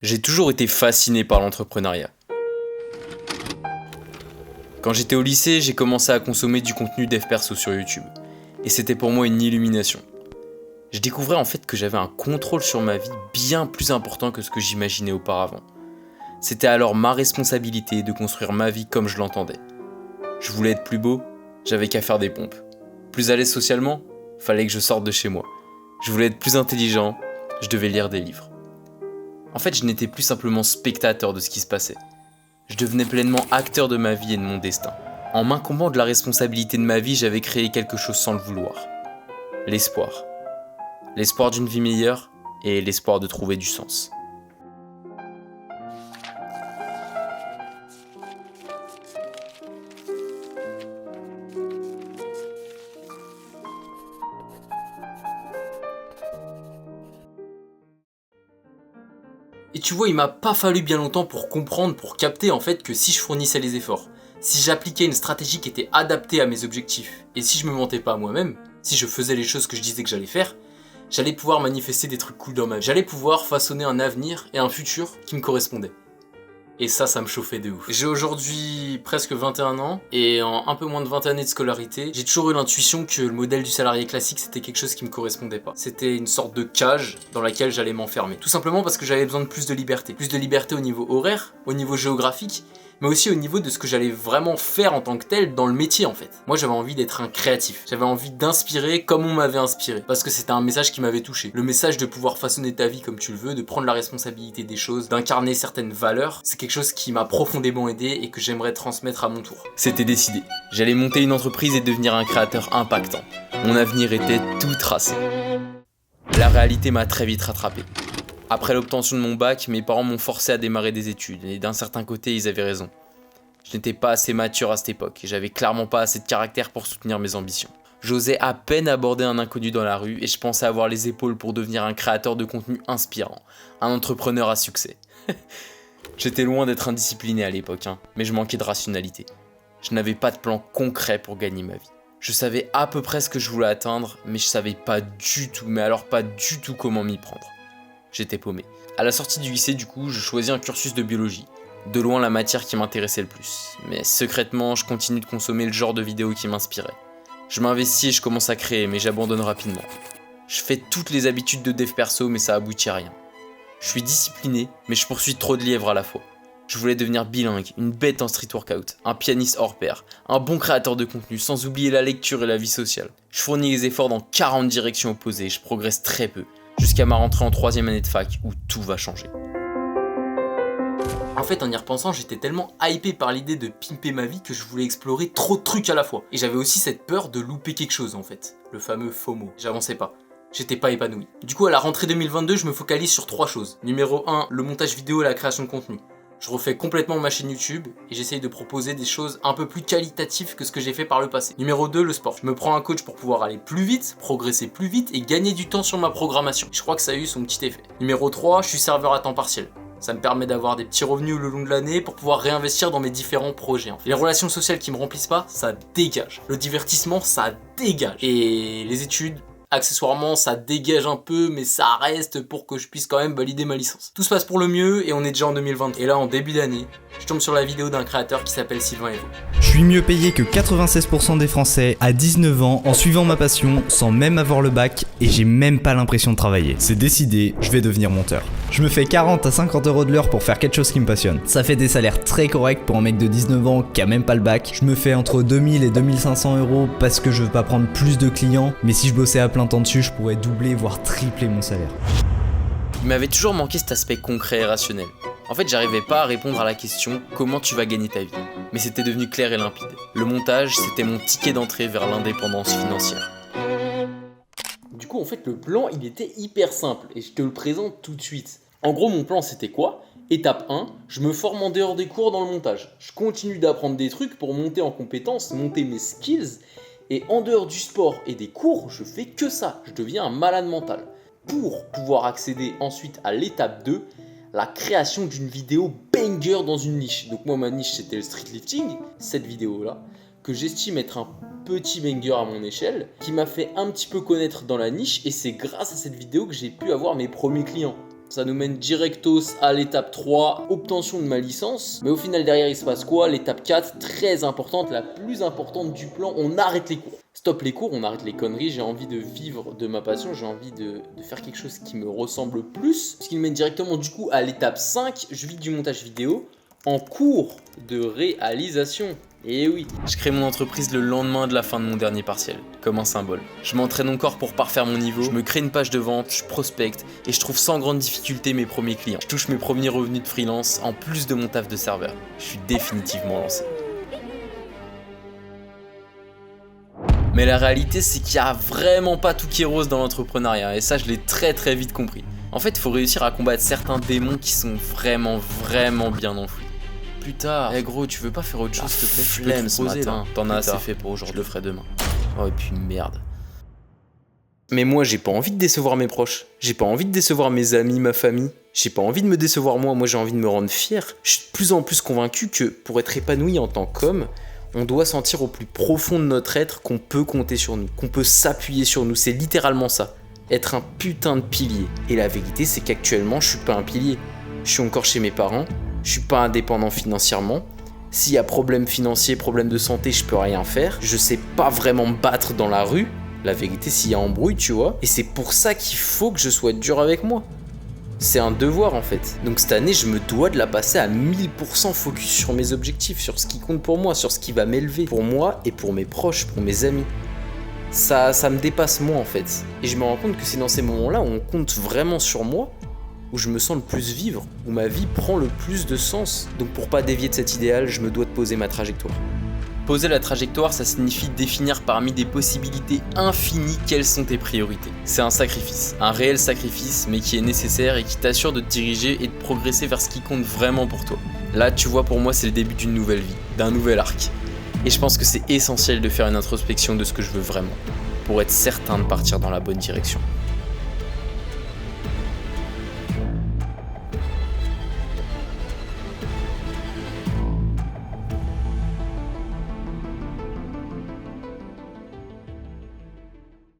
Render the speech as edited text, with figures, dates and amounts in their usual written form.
J'ai toujours été fasciné par l'entrepreneuriat. Quand j'étais au lycée, j'ai commencé à consommer du contenu dev perso sur YouTube. Et c'était pour moi une illumination. Je découvrais en fait que j'avais un contrôle sur ma vie bien plus important que ce que j'imaginais auparavant. C'était alors ma responsabilité de construire ma vie comme je l'entendais. Je voulais être plus beau, j'avais qu'à faire des pompes. Plus à l'aise socialement, fallait que je sorte de chez moi. Je voulais être plus intelligent, je devais lire des livres. En fait, je n'étais plus simplement spectateur de ce qui se passait. Je devenais pleinement acteur de ma vie et de mon destin. En m'incombant de la responsabilité de ma vie, j'avais créé quelque chose sans le vouloir. L'espoir. L'espoir d'une vie meilleure et l'espoir de trouver du sens. Et tu vois, il m'a pas fallu bien longtemps pour comprendre, pour capter en fait que si je fournissais les efforts, si j'appliquais une stratégie qui était adaptée à mes objectifs, et si je me mentais pas à moi-même, si je faisais les choses que je disais que j'allais faire, j'allais pouvoir manifester des trucs cool dans ma vie. J'allais pouvoir façonner un avenir et un futur qui me correspondaient. Et ça me chauffait de ouf. J'ai aujourd'hui presque 21 ans, et en un peu moins de 20 années de scolarité, j'ai toujours eu l'intuition que le modèle du salarié classique c'était quelque chose qui me correspondait pas. C'était une sorte de cage dans laquelle j'allais m'enfermer. Tout simplement parce que j'avais besoin de plus de liberté. Plus de liberté au niveau horaire, au niveau géographique, mais aussi au niveau de ce que j'allais vraiment faire en tant que tel dans le métier en fait. Moi j'avais envie d'être un créatif, j'avais envie d'inspirer comme on m'avait inspiré, parce que c'était un message qui m'avait touché. Le message de pouvoir façonner ta vie comme tu le veux, de prendre la responsabilité des choses, d'incarner certaines valeurs, c'est quelque chose qui m'a profondément aidé et que j'aimerais transmettre à mon tour. C'était décidé, j'allais monter une entreprise et devenir un créateur impactant. Mon avenir était tout tracé. La réalité m'a très vite rattrapé. Après l'obtention de mon bac, mes parents m'ont forcé à démarrer des études, et d'un certain côté, ils avaient raison. Je n'étais pas assez mature à cette époque, et j'avais clairement pas assez de caractère pour soutenir mes ambitions. J'osais à peine aborder un inconnu dans la rue, et je pensais avoir les épaules pour devenir un créateur de contenu inspirant, un entrepreneur à succès. J'étais loin d'être indiscipliné à l'époque, mais je manquais de rationalité. Je n'avais pas de plan concret pour gagner ma vie. Je savais à peu près ce que je voulais atteindre, mais je savais pas du tout, mais alors pas du tout comment m'y prendre. J'étais paumé. À la sortie du lycée, du coup, je choisis un cursus de biologie. De loin la matière qui m'intéressait le plus. Mais secrètement, je continue de consommer le genre de vidéos qui m'inspirait. Je m'investis et je commence à créer, mais j'abandonne rapidement. Je fais toutes les habitudes de dev perso, mais ça aboutit à rien. Je suis discipliné, mais je poursuis trop de lièvres à la fois. Je voulais devenir bilingue, une bête en street workout, un pianiste hors pair, un bon créateur de contenu, sans oublier la lecture et la vie sociale. Je fournis les efforts dans 40 directions opposées et je progresse très peu. Jusqu'à ma rentrée en 3e année de fac où tout va changer. En fait, en y repensant, j'étais tellement hypé par l'idée de pimper ma vie que je voulais explorer trop de trucs à la fois. Et j'avais aussi cette peur de louper quelque chose en fait, le fameux FOMO. J'avançais pas. J'étais pas épanoui. Du coup, à la rentrée 2022, je me focalise sur 3 choses. Numéro 1, le montage vidéo et la création de contenu. Je refais complètement ma chaîne YouTube et j'essaye de proposer des choses un peu plus qualitatives que ce que j'ai fait par le passé. Numéro 2, le sport. Je me prends un coach pour pouvoir aller plus vite, progresser plus vite et gagner du temps sur ma programmation. Je crois que ça a eu son petit effet. Numéro 3, je suis serveur à temps partiel. Ça me permet d'avoir des petits revenus le long de l'année pour pouvoir réinvestir dans mes différents projets. Les relations sociales qui me remplissent pas, ça dégage. Le divertissement, ça dégage. Et les études, accessoirement, ça dégage un peu, mais ça reste pour que je puisse quand même valider ma licence. Tout se passe pour le mieux et on est déjà en 2020. Et là, en début d'année, je tombe sur la vidéo d'un créateur qui s'appelle Sylvain Evo. Je suis mieux payé que 96% des Français à 19 ans en suivant ma passion sans même avoir le bac et j'ai même pas l'impression de travailler. C'est décidé, je vais devenir monteur. Je me fais 40 à 50 euros de l'heure pour faire quelque chose qui me passionne. Ça fait des salaires très corrects pour un mec de 19 ans qui a même pas le bac. Je me fais entre 2000 et 2500 euros parce que je veux pas prendre plus de clients, mais si je bossais à plein temps dessus, je pourrais doubler voire tripler mon salaire. Il m'avait toujours manqué cet aspect concret et rationnel. En fait, j'arrivais pas à répondre à la question « Comment tu vas gagner ta vie ?» Mais c'était devenu clair et limpide. Le montage, c'était mon ticket d'entrée vers l'indépendance financière. Du coup, en fait, le plan, il était hyper simple et je te le présente tout de suite. En gros, mon plan, c'était quoi ? Étape 1, je me forme en dehors des cours dans le montage. Je continue d'apprendre des trucs pour monter en compétences, monter mes skills. Et en dehors du sport et des cours, je fais que ça. Je deviens un malade mental. Pour pouvoir accéder ensuite à l'étape 2, la création d'une vidéo banger dans une niche. Donc moi, ma niche, c'était le street lifting, cette vidéo-là, que j'estime être un petit banger à mon échelle, qui m'a fait un petit peu connaître dans la niche, et c'est grâce à cette vidéo que j'ai pu avoir mes premiers clients. Ça nous mène directos à l'étape 3, obtention de ma licence. Mais au final, derrière, il se passe quoi? L'étape 4, très importante, la plus importante du plan, on arrête les cours. Stop les cours, on arrête les conneries, j'ai envie de vivre de ma passion, j'ai envie de faire quelque chose qui me ressemble plus. Ce qui nous mène directement du coup à l'étape 5, je vis du montage vidéo en cours de réalisation. Et oui, je crée mon entreprise le lendemain de la fin de mon dernier partiel, comme un symbole. Je m'entraîne encore pour parfaire mon niveau, je me crée une page de vente, je prospecte et je trouve sans grande difficulté mes premiers clients. Je touche mes premiers revenus de freelance en plus de mon taf de serveur. Je suis définitivement lancé. Mais la réalité, c'est qu'il n'y a vraiment pas tout qui est rose dans l'entrepreneuriat, et ça, je l'ai très vite compris. En fait, il faut réussir à combattre certains démons qui sont vraiment bien enfouis. Plus tard. Eh gros, tu veux pas faire autre chose, s'il te plaît? Je peux te poser là. T'en as assez fait pour aujourd'hui. Je le ferai demain. Oh, et puis merde. Mais moi, j'ai pas envie de décevoir mes proches. J'ai pas envie de décevoir mes amis, ma famille. J'ai pas envie de me décevoir moi. Moi, j'ai envie de me rendre fier. Je suis de plus en plus convaincu que pour être épanoui en tant qu'homme, on doit sentir au plus profond de notre être qu'on peut compter sur nous, qu'on peut s'appuyer sur nous. C'est littéralement ça. Être un putain de pilier. Et la vérité, c'est qu'actuellement, je suis pas un pilier. Je suis encore chez mes parents. Je suis pas indépendant financièrement. S'il y a problème financier, problème de santé, je peux rien faire. Je sais pas vraiment me battre dans la rue. La vérité, s'il y a embrouille, tu vois. Et c'est pour ça qu'il faut que je sois dur avec moi. C'est un devoir en fait. Donc cette année, je me dois de la passer à 1000% focus sur mes objectifs, sur ce qui compte pour moi, sur ce qui va m'élever. Pour moi et pour mes proches, pour mes amis. Ça me dépasse moi en fait. Et je me rends compte que c'est dans ces moments-là où on compte vraiment sur moi, où je me sens le plus vivre, où ma vie prend le plus de sens. Donc pour pas dévier de cet idéal, je me dois de poser ma trajectoire. Poser la trajectoire, ça signifie définir parmi des possibilités infinies quelles sont tes priorités. C'est un sacrifice, un réel sacrifice, mais qui est nécessaire et qui t'assure de te diriger et de progresser vers ce qui compte vraiment pour toi. Là, tu vois, pour moi, c'est le début d'une nouvelle vie, d'un nouvel arc. Et je pense que c'est essentiel de faire une introspection de ce que je veux vraiment, pour être certain de partir dans la bonne direction.